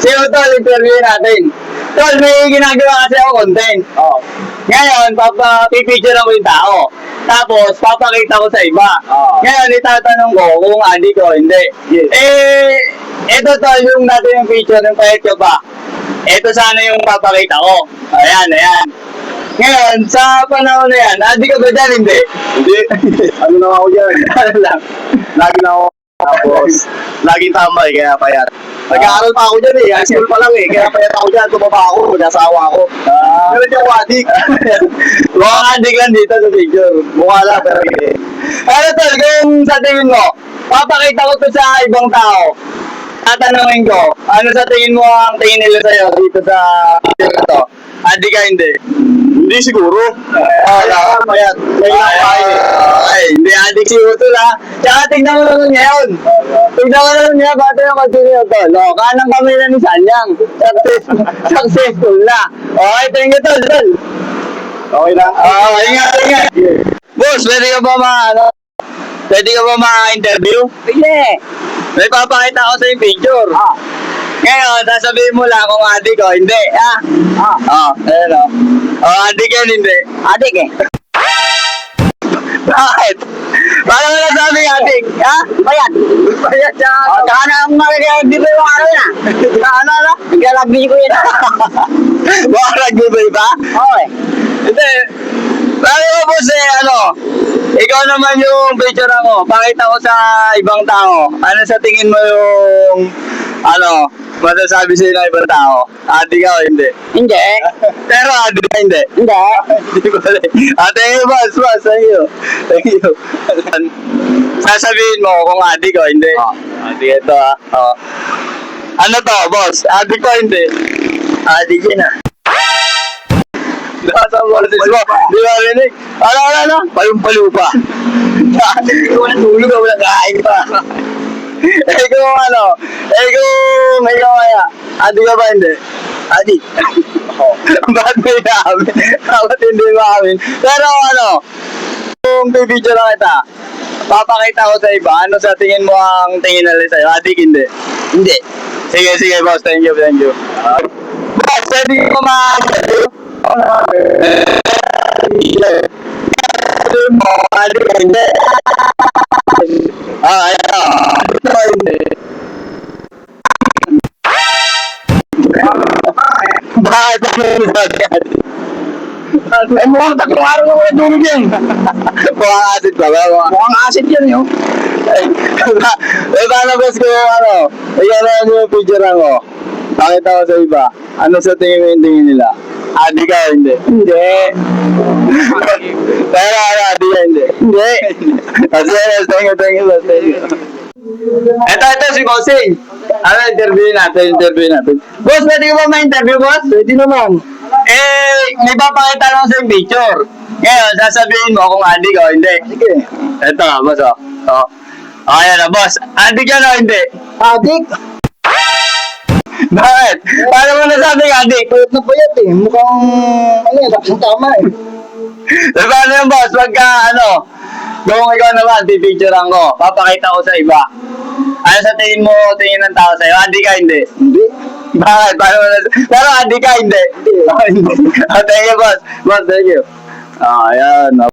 Sino tol, interview natin. Tol, may ginagawa kasi ako content. Oo. Ngayon, pipicture ako yung tao. Tapos, papakita ko sa iba. Ngayon, itatanong ko kung adik ko, hindi. Yes. Ito tol, yung natin yung picture ng pahit ko pa. Ito sana yung papakita ko. Ayan. Ngayon, sa panahon na yan, adik ka ba dyan? Hindi. Hindi. Ano na ako dyan? Ano lang? Lagi na ako. Tapos, laging tambay, kaya payat. Nag-aaral pa ako dyan eh. High school pa lang eh. Kaya payat ako dyan. Tumaba ako. Mag-asawa ako. Pero di ako adik. Mukhang adik lang dito sa picture. Mukha lang, pero hindi. Ano tol, kung sa tingin mo, papakita ko to sa ibang tao. Tatanungin ko, ano sa tingin mo ang tingin nila sa'yo dito sa picture na to? Adik ka, hindi? Hindi siguro. Payat. Ay, hindi adik si Utol ha. Tsaka tignan mo naman ngayon. Tignan mo naman ngayon, bato yung continue to. No, kanang kamila ni Sanyang. Successful na. Okay, thank you tol. Okay lang. Ingat. Boss, pwede ka ba ma-interview? Sige. May papakita ko sa yung picture. Ngayon, sasabihin mo lang kung adik o hindi. Ayan o. Adik yan, hindi. Adik eh. Bakit? Paano mo nasabi adik? Ha? Payat. Payat siya. Saka na ang mga di ba yung ano na? Ano? Naglalagbi ko yun. Baka nag-ibay ba? Okay. Hindi. Sabi mo boss ikaw naman yung picture mo. Pakita ko sa ibang tao. Ano sa tingin mo yung masasabi sa'yo ng ibang tao? Adik ka o hindi? Hindi. Pero adik ka hindi? Hindi. Hindi ko alam. Thank you boss. Thank you. Sasabihin mo kung adik o hindi? Adik ito Ano to boss? Adik ko hindi? Adik yun Nasa boses mo. Di ba rinig? Ano? Palupa. Hindi ko natulog ako nag-aay pa. Kung ikaw kaya, adik ka ba hindi? Adik. Bakit may namin? Bakit hindi maamin? Pero kung bibidyo lang kita, papakita ko sa iba, ano sa tingin mo ang tingin nila sa'yo? Adik hindi? Hindi. Sige boss, thank you. Boss, pwede ko ma-interview? Adik hindi. Hindi. Bakit ako sabi adik? Ay, mukhang tatlong araw na wala tulog yan. Mukhang asid ba? Mukhang acid yan yun. Paano boss ko ikaw na yung picture ko. Pakita ko sa iba. Ano sa tingin mo yung tingin nila? Adik ka o hindi? Hindi. Pero adik ka hindi? Hindi. Thank you boss. Ito si Bossing. Interview natin. Boss, pwede ka ba ma-interview boss? Pwede naman. May papakita lang sa yung picture. Ngayon, sasabihin mo kung adik o hindi. Sige. Ito boss ayan na boss. Adik yan o hindi? Adik. Bakit? Paano mo nasabing adik? Payat na payat eh. Mukhang, tapos tama eh. Paano yung boss? Pagka kung ikaw naman, pipicturean ko, papakita ko sa iba. Ano sa tingin mo, tingin ng tao sa'yo? Adik ka hindi? Hindi. Bakit? Paano mo pero adik ka hindi? Hindi. Thank you boss. Boss, thank you. Ayan.